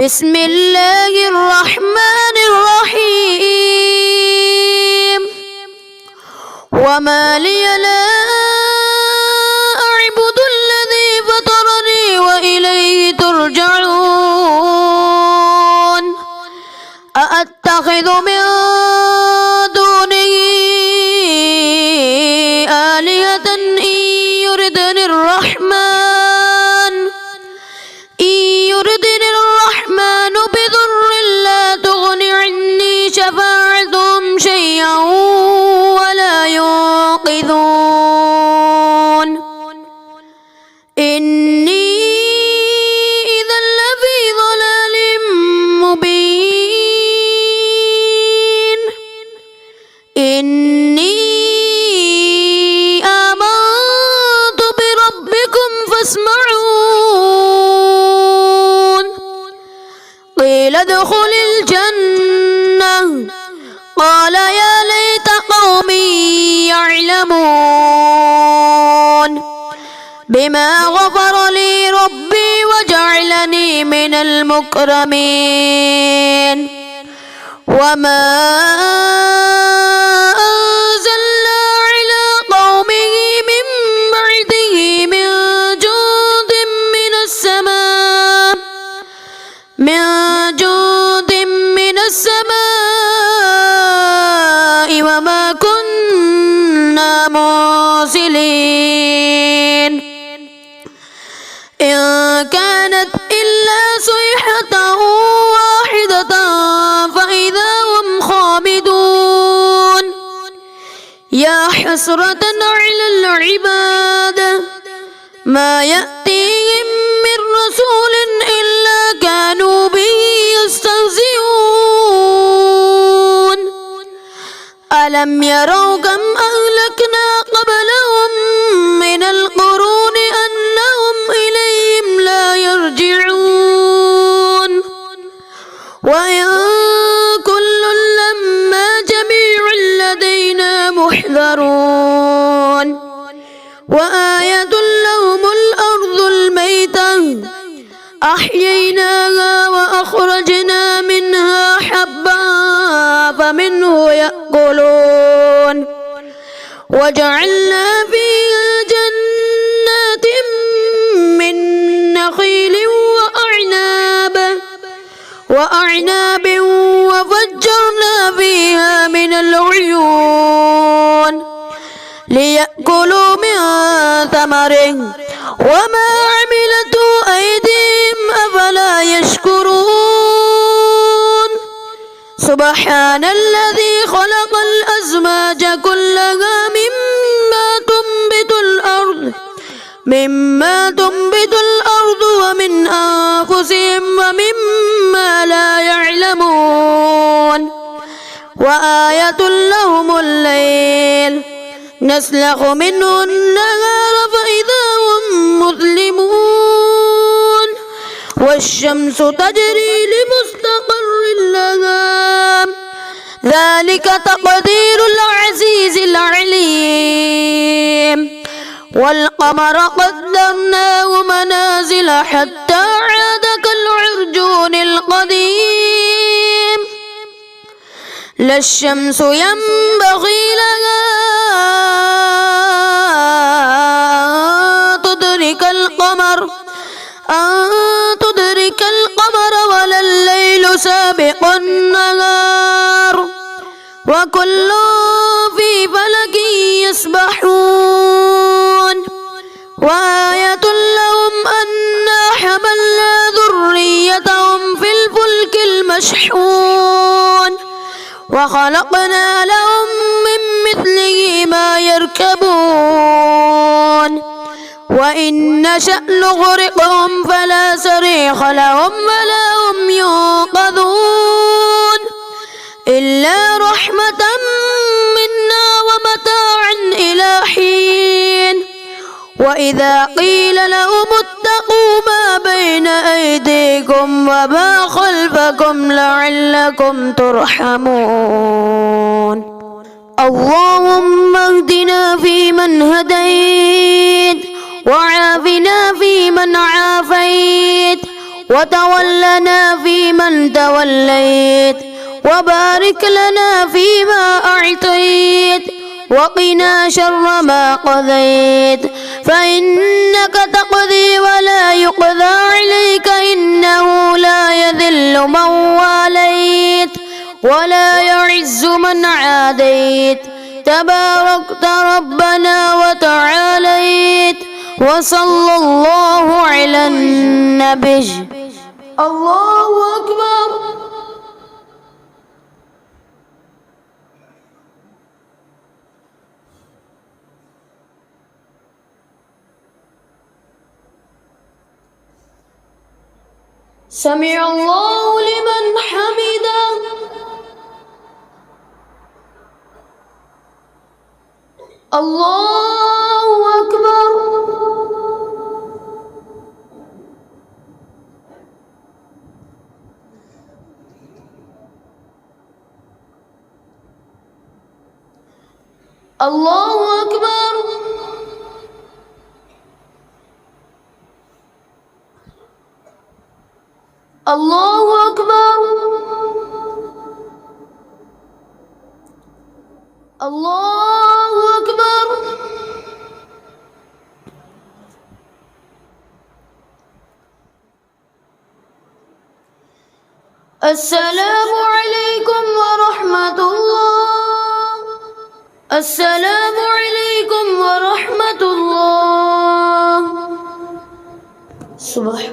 بسم الله الرحمن الرحيم وما لي لا أعبد الذي فطرني وإليه ترجعون أأتخذ من دونه آلهة إن يردني الرحمن بضر لا تغن عني شفاعتهم شيئا ولا ينقذون إني إذا لفي ضلال مبين إني آمنت بربكم فاسمعون قيل ادخل الجنة قال يا ليت قومي يعلمون بما غفر لي ربي وجعلني من المكرمين وما أنزلنا على قومه من بعده من جند من السماء وما كنا مرسلين إن كانت إلا صيحة واحدة فإذا هم خامدون يا حسرة على العباد ما يأتيهم من رسول إلا كانوا به يستهزئون ألم يروا كم أهلكنا قبلهم من القرون أنهم إليهم لا يرجعون وإن كل لما جميع لدينا محضرون وآية لهم الأرض الميتة أحييناها وأخرجنا منها حبا فمنه يأكلون وجعلنا فيها جنات من نخيل وأعناب وفجرنا فيها من العيون ليأكلوا من ثمره وما عملته أيديهم أفلا يشكرون سبحان الذي خلق الأزواج كلها مما تنبت الأرض ومن أنفسهم ومما لا يعلمون وآية لهم الليل نسلخ منه النهار فإذا هم مظلمون والشمس تجري لمستقر لها ذلك تقدير العزيز العليم والقمر قدرناه منازل حتى عاد كالعرجون القديم لا الشمس ينبغي لها أن تدرك القمر ولا الليل سابق النهار وكل في فلك يسبحون وآية لهم أنا حملنا ذريتهم في الفلك المشحون وخلقنا لهم من مثله ما يركبون وإن نشأ نغرقهم فلا صريخ لهم ولا هم ينقذون إلا رحمة منا ومتاعا إلى حين وإذا قيل لهم اتقوا ما بين أيديكم وما خلفكم لعلكم ترحمون اللهم اهدنا فيمن هديت وعافنا فيمن عافيت وتولنا فيمن توليت وبارك لنا فيما أعطيت وقنا شر ما قضيت فإنك تقضي ولا يقضى عليك إنه لا يذل من واليت ولا يعز من عاديت تباركت ربنا وتعاليت وصلى الله على النبي. الله أكبر. سمع الله لمن حمده. الله أكبر. الله أكبر. الله أكبر. الله أكبر. السلام عليكم ورحمة الله. السلام عليكم ورحمة الله. سبحان